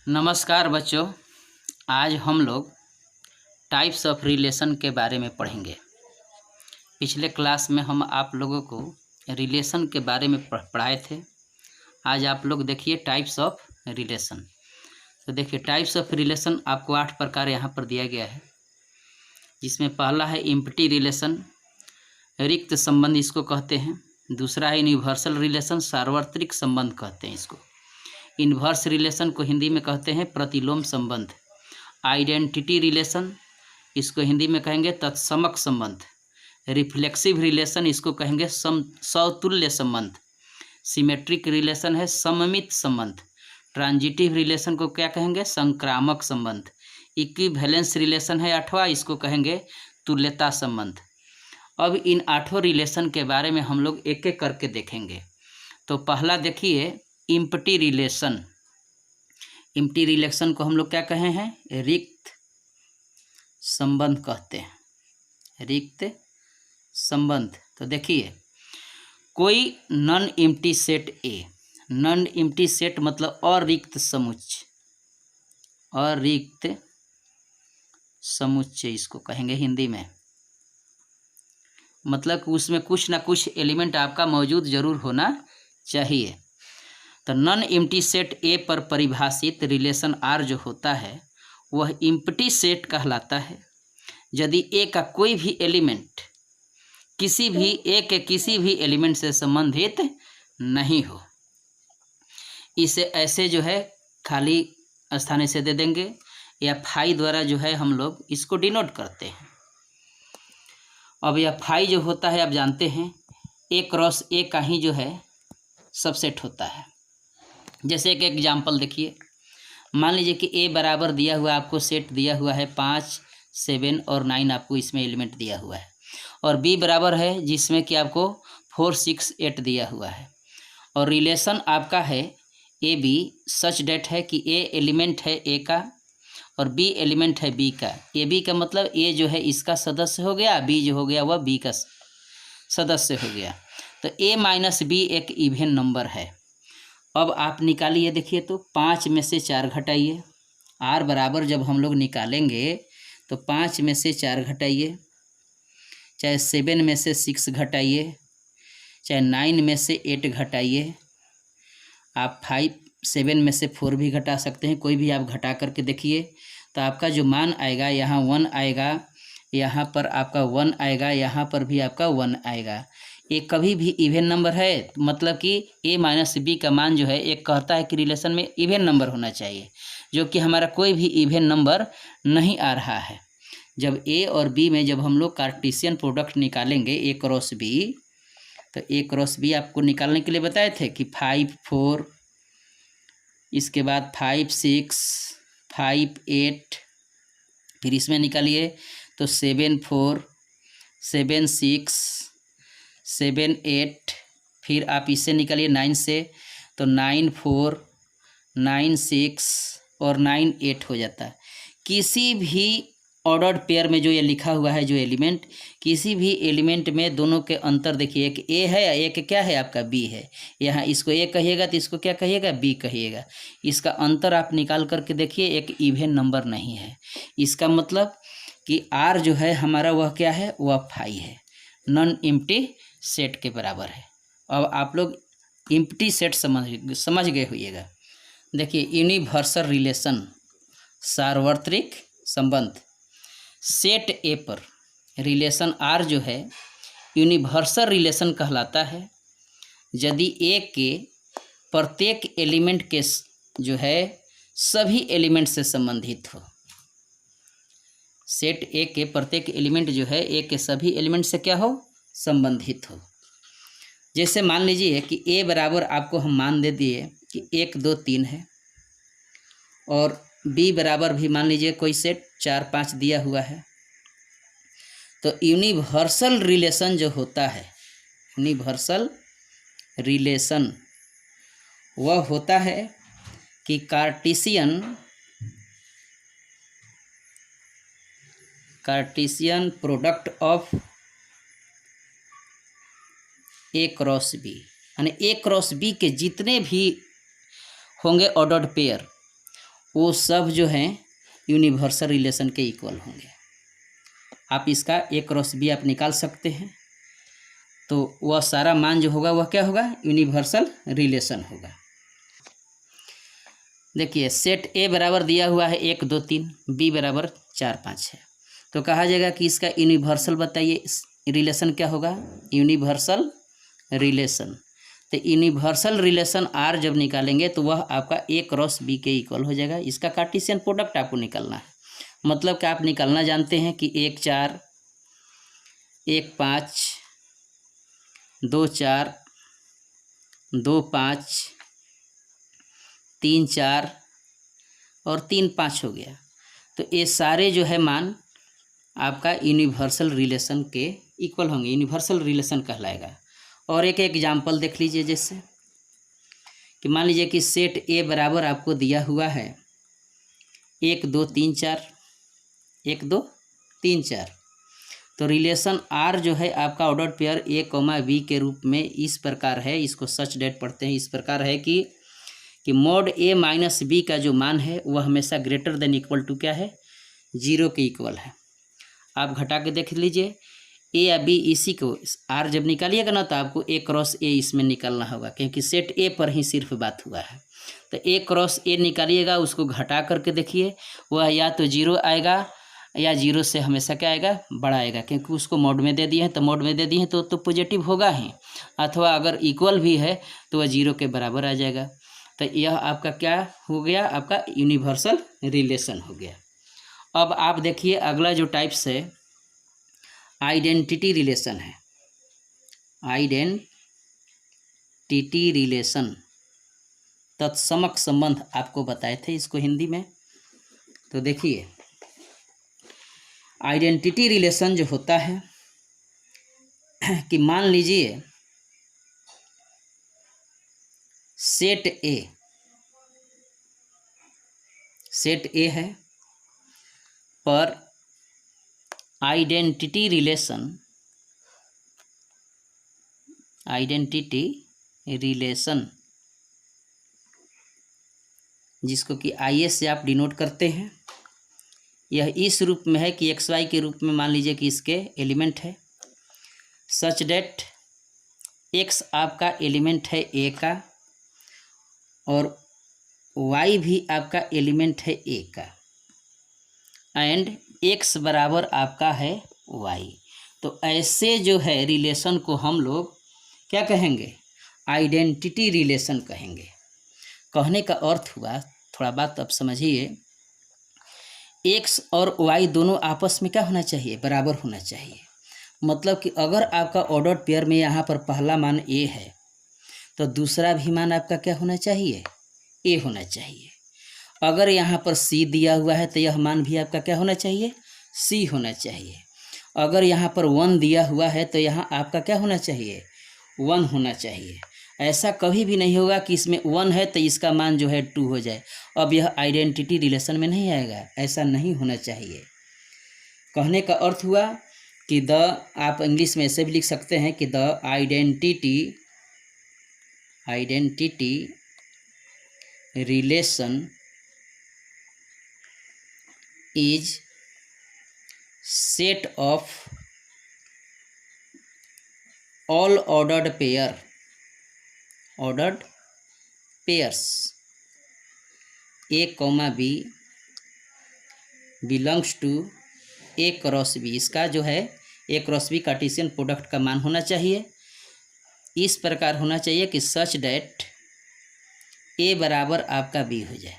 नमस्कार बच्चों। आज हम लोग टाइप्स ऑफ रिलेशन के बारे में पढ़ेंगे। पिछले क्लास में हम आप लोगों को रिलेशन के बारे में पढ़ाए थे। आज आप लोग देखिए टाइप्स ऑफ रिलेशन। तो देखिए टाइप्स ऑफ रिलेशन आपको 8 प्रकार यहाँ पर दिया गया है, जिसमें पहला है एम्प्टी रिलेशन, रिक्त संबंध इसको कहते हैं। दूसरा है यूनिवर्सल रिलेशन, सार्वत्रिक संबंध कहते हैं इसको। इन्वर्स रिलेशन को हिंदी में कहते हैं प्रतिलोम संबंध। आइडेंटिटी रिलेशन इसको हिंदी में कहेंगे तत्समक संबंध। रिफ्लेक्सिव रिलेशन इसको कहेंगे समतुल्य संबंध। सिमेट्रिक रिलेशन है सममित संबंध। ट्रांजिटिव रिलेशन को क्या कहेंगे? संक्रामक संबंध। इक्विवेलेंस रिलेशन है 8वां, इसको कहेंगे तुल्यता संबंध। अब इन 8 रिलेशन के बारे में हम लोग एक एक करके देखेंगे। तो पहला देखिए इम्प्टी रिलेशन। इम्प्टी रिलेशन को हम लोग क्या कहे हैं? रिक्त संबंध कहते हैं। रिक्त संबंध। तो देखिए कोई नॉन इम्प्टी सेट ए, नॉन इम्प्टी सेट मतलब अरिक्त समुच्चय, अरिक्त समुच्चय इसको कहेंगे हिंदी में। मतलब कि उसमें कुछ ना कुछ एलिमेंट आपका मौजूद जरूर होना चाहिए। तो नॉन इम्प्टी सेट ए पर परिभाषित रिलेशन आर जो होता है वह इम्प्टी सेट कहलाता है यदि ए का कोई भी एलिमेंट किसी भी एलिमेंट से संबंधित नहीं हो। इसे ऐसे जो है खाली स्थान से दे देंगे या फाई द्वारा जो है हम लोग इसको डिनोट करते हैं। अब यह फाई जो होता है आप जानते हैं ए क्रॉस ए का ही जो है सबसेट होता है। जैसे एक एग्जाम्पल देखिए, मान लीजिए कि ए बराबर दिया हुआ आपको सेट दिया हुआ है 5, 7 और 9 आपको इसमें एलिमेंट दिया हुआ है, और बी बराबर है जिसमें कि आपको 4, 6, 8 दिया हुआ है, और रिलेशन आपका है ए बी सच डेट है कि ए एलिमेंट है ए का और बी एलिमेंट है बी का। ए बी का मतलब ए जो है इसका सदस्य हो गया, बी जो हो गया वह बी का सदस्य हो गया। तो ए माइनस बी एक इवन नंबर है। अब आप निकालिए, देखिए तो 5 में से 4 घटाइए। आर बराबर जब हम लोग निकालेंगे तो 5 में से 4 घटाइए, चाहे 7 में से 6 घटाइए, चाहे 9 में से 8 घटाइए, आप 7 में से 4 भी घटा सकते हैं, कोई भी आप घटा करके देखिए तो आपका जो मान आएगा यहाँ 1 आएगा, यहाँ पर आपका 1 आएगा, यहाँ पर भी आपका 1 आएगा। ये कभी भी इवन नंबर है, मतलब कि ए माइनस बी का मान जो है एक कहता है कि रिलेशन में इवन नंबर होना चाहिए, जो कि हमारा कोई भी इवन नंबर नहीं आ रहा है। जब ए और बी में जब हम लोग कार्टेशियन प्रोडक्ट निकालेंगे ए क्रॉस बी, तो ए क्रॉस बी आपको निकालने के लिए बताए थे कि 5, 4, इसके बाद 5, 6, 5, 8, फिर इसमें निकालिए तो 7, 4, 7, 6, 7, 8, फिर आप इससे निकालिए 9 से तो 9, 4, 9, 6 और 9, 8 हो जाता है। किसी भी ऑर्डर्ड पेयर में जो ये लिखा हुआ है जो एलिमेंट, किसी भी एलिमेंट में दोनों के अंतर देखिए, एक ए है एक क्या है आपका बी है। यहाँ इसको ए कहिएगा तो इसको क्या कहिएगा? बी कहिएगा। इसका अंतर आप निकाल करके देखिए, एक इवन नंबर नहीं है। इसका मतलब कि आर जो है हमारा वह क्या है? वह फाई है, नॉन इम्प्टी सेट के बराबर है। अब आप लोग इम्प्टी सेट समझ गए होइएगा। देखिए यूनिवर्सल रिलेशन, सार्वत्रिक संबंध। सेट ए पर रिलेशन आर जो है यूनिवर्सल रिलेशन कहलाता है यदि ए के प्रत्येक एलिमेंट के जो है सभी एलिमेंट से संबंधित हो। सेट ए के प्रत्येक एलिमेंट जो है ए के सभी एलिमेंट से क्या हो? संबंधित हो। जैसे मान लीजिए कि ए बराबर आपको हम मान दे दिए कि 1, 2, 3 है, और बी बराबर भी मान लीजिए कोई सेट 4, 5 दिया हुआ है। तो यूनिवर्सल रिलेशन जो होता है, यूनिवर्सल रिलेशन वह होता है कि Cartesian product of A cross B, यानी ए क्रॉस बी के जितने भी होंगे ऑर्डर्ड पेयर वो सब जो हैं यूनिवर्सल रिलेशन के इक्वल होंगे। आप इसका A क्रॉस B आप निकाल सकते हैं, तो वह सारा मान जो होगा वह क्या होगा, यूनिवर्सल रिलेशन होगा। देखिए सेट A बराबर दिया हुआ है 1 2 3, B बराबर 4 5 है, तो कहा जाएगा कि इसका यूनिवर्सल बताइए, रिलेशन क्या होगा, यूनिवर्सल रिलेशन। तो यूनिवर्सल रिलेशन R जब निकालेंगे तो वह आपका A क्रॉस B के इक्वल हो जाएगा। इसका कार्टेशियन प्रोडक्ट आपको निकालना है, मतलब कि आप निकालना जानते हैं कि 1 4 1 5 2 4 2 5 3 4 और 3 5 हो गया। तो ये सारे जो है मान आपका यूनिवर्सल रिलेशन के इक्वल होंगे, यूनिवर्सल रिलेशन कहलाएगा। और एक एग्जाम्पल देख लीजिए, जैसे कि मान लीजिए कि सेट A बराबर आपको दिया हुआ है 1 2 3 4, 1 2 3 4, तो रिलेशन R जो है आपका ऑर्डर पेयर A, B के रूप में इस प्रकार है, इसको सच डेट पढ़ते हैं, इस प्रकार है कि मोड A माइनस B का जो मान है वह हमेशा ग्रेटर देन इक्वल टू क्या है, 0 के इक्वल है। आप घटा के देख लीजिए, A या B इसी को R जब निकालिएगा ना तो आपको A क्रॉस A इसमें निकालना होगा, क्योंकि सेट A पर ही सिर्फ बात हुआ है। तो A क्रॉस A निकालिएगा, उसको घटा करके देखिए, वह या तो 0 आएगा या 0 से हमेशा क्या आएगा, बड़ा आएगा, क्योंकि उसको मोड में दे दिए हैं, तो मोड में दे दिए हैं तो पॉजिटिव होगा ही, अथवा अगर इक्वल भी है तो वह 0 के बराबर आ जाएगा। तो यह आपका क्या हो गया, आपका यूनिवर्सल रिलेशन हो गया। अब आप देखिए अगला जो टाइप्स है आइडेंटिटी रिलेशन है, आइडेंटिटी रिलेशन, तत्समक संबंध आपको बताए थे इसको हिंदी में। तो देखिए आइडेंटिटी रिलेशन जो होता है कि मान लीजिए सेट A है पर आइडेंटिटी रिलेशन जिसको कि IA से आप डिनोट करते हैं, यह इस रूप में है कि XY के रूप में मान लीजिए कि इसके एलिमेंट है, सच डेट X आपका एलिमेंट है A का और Y भी आपका एलिमेंट है A का, एंड X बराबर आपका है Y। तो ऐसे जो है रिलेशन को हम लोग क्या कहेंगे, आइडेंटिटी रिलेशन कहेंगे। कहने का अर्थ हुआ, थोड़ा बात अब समझिए, X और Y दोनों आपस में क्या होना चाहिए, बराबर होना चाहिए। मतलब कि अगर आपका ऑर्डर पेयर में यहाँ पर पहला मान A है तो दूसरा भी मान आपका क्या होना चाहिए, A होना चाहिए। अगर यहाँ पर C दिया हुआ है तो यह मान भी आपका क्या होना चाहिए, C होना चाहिए। अगर यहाँ पर 1 दिया हुआ है तो यहाँ आपका क्या होना चाहिए, 1 होना चाहिए। ऐसा कभी भी नहीं होगा कि इसमें 1 है तो इसका मान जो है 2 हो जाए, अब यह आइडेंटिटी रिलेशन में नहीं आएगा, ऐसा नहीं होना चाहिए। कहने का अर्थ हुआ कि आप इंग्लिश में ऐसे भी लिख सकते हैं कि the identity relation is set of all ordered pairs A, B belongs to A cross B। इसका जो है A cross B Cartesian product का मान होना चाहिए, इस प्रकार होना चाहिए कि सच डेट A बराबर आपका B हो जाए।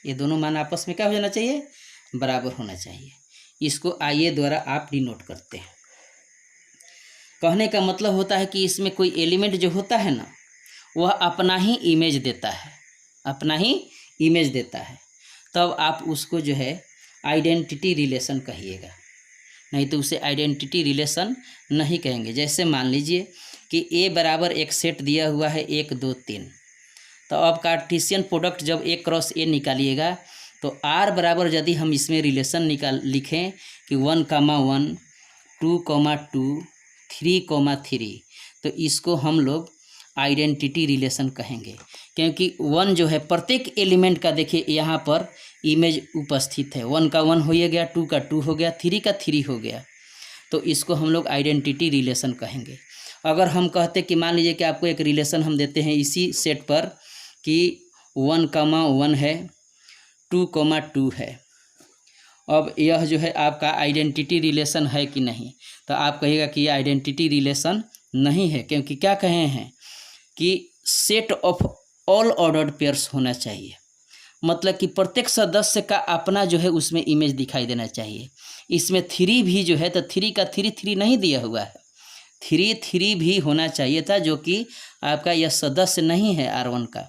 ये दोनों मान आपस में क्या हो जाना चाहिए, बराबर होना चाहिए। इसको IA द्वारा आप डिनोट करते हैं। कहने का मतलब होता है कि इसमें कोई एलिमेंट जो होता है ना, वह अपना ही इमेज देता है, अपना ही इमेज देता है, तब आप उसको जो है आइडेंटिटी रिलेशन कहिएगा, नहीं तो उसे आइडेंटिटी रिलेशन नहीं कहेंगे। जैसे मान लीजिए कि A बराबर एक सेट दिया हुआ है 1 2 3, तो अब कार्टेशियन प्रोडक्ट जब A क्रॉस A निकालिएगा तो R बराबर यदि हम इसमें रिलेशन लिखें कि 1, 1 2, 2 3, 3, तो इसको हम लोग आइडेंटिटी रिलेशन कहेंगे। क्योंकि 1 जो है प्रत्येक एलिमेंट का, देखिए यहाँ पर इमेज उपस्थित है। 1 का 1 हो गया, 2 का 2 हो गया, 3 का 3 हो गया, तो इसको हम लोग आइडेंटिटी रिलेशन कहेंगे। अगर हम कहते कि मान लीजिए कि आपको एक रिलेशन हम देते हैं इसी सेट पर कि 1, 1 है, 2, 2 है, अब यह जो है आपका आइडेंटिटी रिलेशन है कि नहीं, तो आप कहिएगा कि यह आइडेंटिटी रिलेशन नहीं है, क्योंकि क्या कहे हैं कि set of all ordered pairs होना चाहिए। मतलब कि प्रत्येक सदस्य का अपना जो है उसमें इमेज दिखाई देना चाहिए। इसमें 3 भी जो है तो 3 का 3 नहीं दिया हुआ है, 3 भी होना चाहिए था, जो कि आपका यह सदस्य नहीं है, R1 का,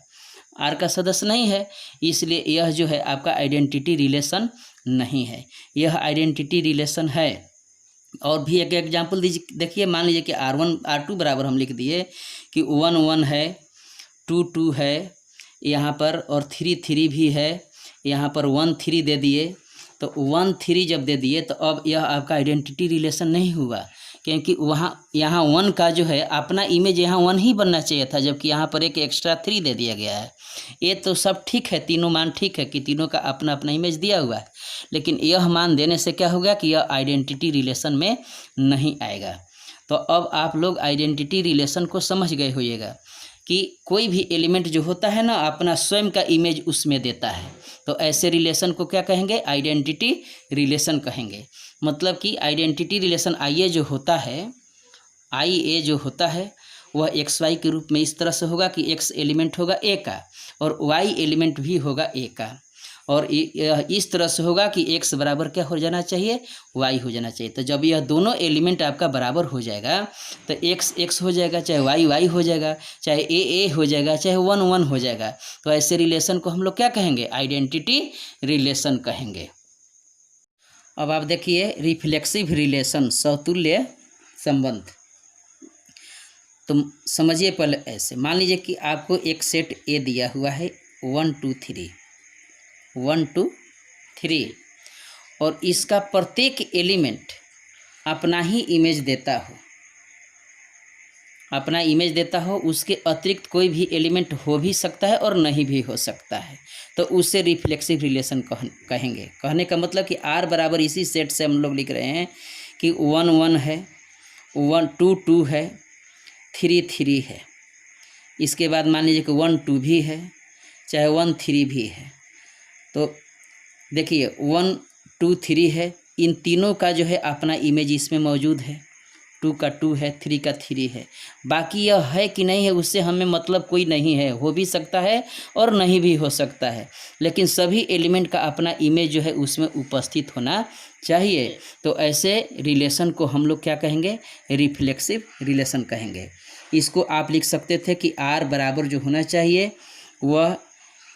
R का सदस्य नहीं है, इसलिए यह जो है आपका आइडेंटिटी रिलेशन नहीं है, यह आइडेंटिटी रिलेशन है। और भी एक एग्जाम्पल दीजिए, देखिए मान लीजिए कि R1 R2 बराबर हम लिख दिए कि 1 1 है, 2 2 है यहाँ पर, और 3 3 भी है यहाँ पर, 1 3 दे दिए, तो 1 3 जब दे दिए तो अब यह आपका आइडेंटिटी रिलेशन नहीं हुआ, क्योंकि यहाँ 1 का जो है अपना इमेज यहाँ 1 ही बनना चाहिए था, जबकि यहाँ पर एक एक्स्ट्रा 3 दे दिया गया है। ये तो सब ठीक है, तीनों मान ठीक है कि तीनों का अपना अपना इमेज दिया हुआ है, लेकिन यह मान देने से क्या होगा कि यह आइडेंटिटी रिलेशन में नहीं आएगा। तो अब आप लोग आइडेंटिटी रिलेशन को समझ गए होइएगा कि कोई भी एलिमेंट जो होता है ना अपना स्वयं का इमेज उसमें देता है, तो ऐसे रिलेशन को क्या कहेंगे, आइडेंटिटी रिलेशन कहेंगे। मतलब कि आइडेंटिटी रिलेशन आई ए जो होता है, आई ए जो होता है वह एक्स वाई के रूप में इस तरह से होगा कि एक्स एलिमेंट होगा ए का और वाई एलिमेंट भी होगा ए का, और इस तरह से होगा कि एक्स बराबर क्या हो जाना चाहिए, वाई हो जाना चाहिए। तो जब यह दोनों एलिमेंट आपका बराबर हो जाएगा तो एक्स एक्स हो जाएगा, चाहे वाई वाई हो जाएगा, चाहे ए हो जाएगा, चाहे 1 1 हो जाएगा। तो ऐसे रिलेशन को हम लोग क्या कहेंगे, आइडेंटिटी रिलेशन कहेंगे। अब आप देखिए रिफ्लेक्सिव रिलेशन, समतुल्य संबंध। तो समझिए पहले ऐसे, मान लीजिए कि आपको एक सेट ए दिया हुआ है 1 2 3 1 2 3, और इसका प्रत्येक एलिमेंट अपना ही इमेज देता हो, अपना इमेज देता हो, उसके अतिरिक्त कोई भी एलिमेंट हो भी सकता है और नहीं भी हो सकता है, तो उससे रिफ्लेक्सिव रिलेशन कहेंगे। कहने का मतलब कि R बराबर इसी सेट से हम लोग लिख रहे हैं कि 1 1 है, 1 2 2 है, 3 3 है, इसके बाद मान लीजिए कि 1 2 भी है, चाहे 1 3 भी है। तो देखिए 1 2 3 है, इन तीनों का जो है अपना इमेज इसमें मौजूद है, 2 का 2 है, 3 का 3 है। बाकी यह है कि नहीं है उससे हमें मतलब कोई नहीं है, हो भी सकता है और नहीं भी हो सकता है, लेकिन सभी एलिमेंट का अपना इमेज जो है उसमें उपस्थित होना चाहिए। तो ऐसे रिलेशन को हम लोग क्या कहेंगे, रिफ्लेक्सिव रिलेशन कहेंगे। इसको आप लिख सकते थे कि R बराबर जो होना चाहिए वह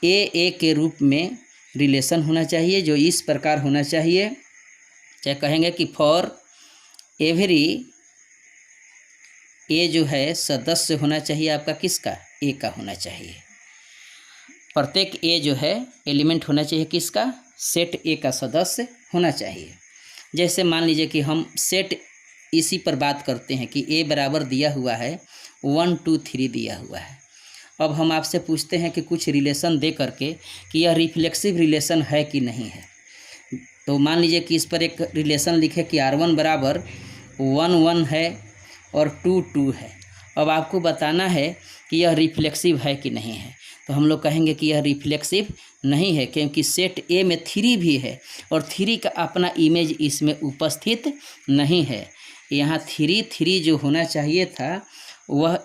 ए के रूप में रिलेशन होना चाहिए, जो इस प्रकार होना चाहिए, चाहे कहेंगे कि फॉर एवरी ए जो है सदस्य होना चाहिए आपका किसका, ए का होना चाहिए। प्रत्येक ए जो है एलिमेंट होना चाहिए किसका, सेट ए का सदस्य होना चाहिए। जैसे मान लीजिए कि हम सेट इसी पर बात करते हैं कि ए बराबर दिया हुआ है 1 2 3 दिया हुआ है। अब हम आपसे पूछते हैं कि कुछ रिलेशन दे करके कि यह रिफ्लेक्सिव रिलेशन है कि नहीं है। तो मान लीजिए कि इस पर एक रिलेशन लिखे कि R1 बराबर 1 1 है और 2 2 है। अब आपको बताना है कि यह रिफ्लेक्सिव है कि नहीं है, तो हम लोग कहेंगे कि यह रिफ्लेक्सिव नहीं है, क्योंकि सेट ए में 3 भी है और 3 का अपना इमेज इसमें उपस्थित नहीं है। यहाँ 3 3 जो होना चाहिए था वह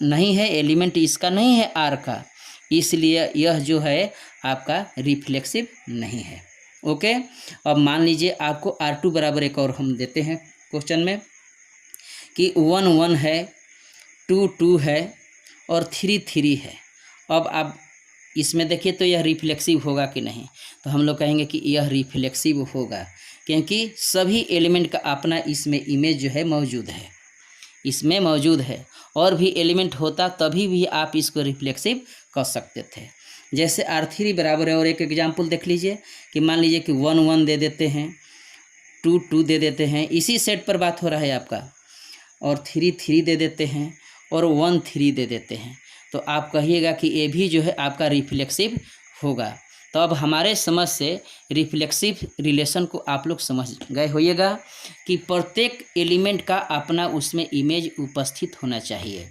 नहीं है, एलिमेंट इसका नहीं है R का, इसलिए यह जो है आपका रिफ्लेक्सिव नहीं है। ओके, अब मान लीजिए आपको R2 बराबर एक और हम देते हैं क्वेश्चन में कि 1 1 है, 2 2 है और 3 3 है। अब आप इसमें देखिए तो यह रिफ्लेक्सिव होगा कि नहीं, तो हम लोग कहेंगे कि यह रिफ्लेक्सिव होगा, क्योंकि सभी एलिमेंट का अपना इसमें इमेज जो है मौजूद है, इसमें मौजूद है। और भी एलिमेंट होता तभी भी आप इसको रिफ्लेक्सिव कर सकते थे। जैसे R3 बराबर है, और एक एग्जाम्पल देख लीजिए कि मान लीजिए कि 1 1 दे देते हैं, 2 2 दे देते हैं, इसी सेट पर बात हो रहा है आपका, और 3 3 दे देते हैं और 1 3 दे देते हैं, तो आप कहिएगा कि ये भी जो है आपका रिफ्लेक्सिव होगा। तो अब हमारे समझ से रिफ्लेक्सिव रिलेशन को आप लोग समझ गए होइएगा कि प्रत्येक एलिमेंट का अपना उसमें इमेज उपस्थित होना चाहिए,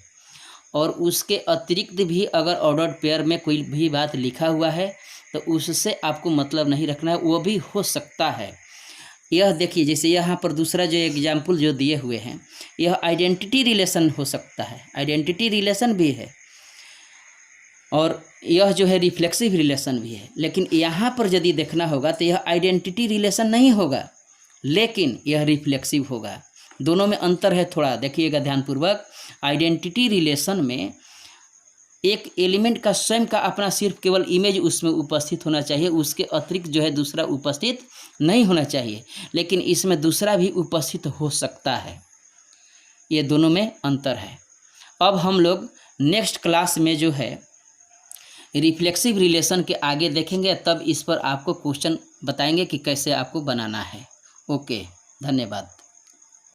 और उसके अतिरिक्त भी अगर ऑर्डर्ड पेयर में कोई भी बात लिखा हुआ है तो उससे आपको मतलब नहीं रखना है, वो भी हो सकता है। यह देखिए, जैसे यहाँ पर दूसरा जो एग्जाम्पल जो दिए हुए हैं, यह आइडेंटिटी रिलेशन हो सकता है, आइडेंटिटी रिलेशन भी है, और यह जो है रिफ्लेक्सिव रिलेशन भी है। लेकिन यहाँ पर यदि देखना होगा तो यह आइडेंटिटी रिलेशन नहीं होगा, लेकिन यह रिफ्लेक्सिव होगा। दोनों में अंतर है थोड़ा, देखिएगा ध्यानपूर्वक। आइडेंटिटी रिलेशन में एक एलिमेंट का स्वयं का अपना सिर्फ केवल इमेज उसमें उपस्थित होना चाहिए, उसके अतिरिक्त जो है दूसरा उपस्थित नहीं होना चाहिए, लेकिन इसमें दूसरा भी उपस्थित हो सकता है। ये दोनों में अंतर है। अब हम लोग नेक्स्ट क्लास में जो है रिफ्लेक्सिव रिलेशन के आगे देखेंगे, तब इस पर आपको क्वेश्चन बताएंगे कि कैसे आपको बनाना है। ओके, धन्यवाद।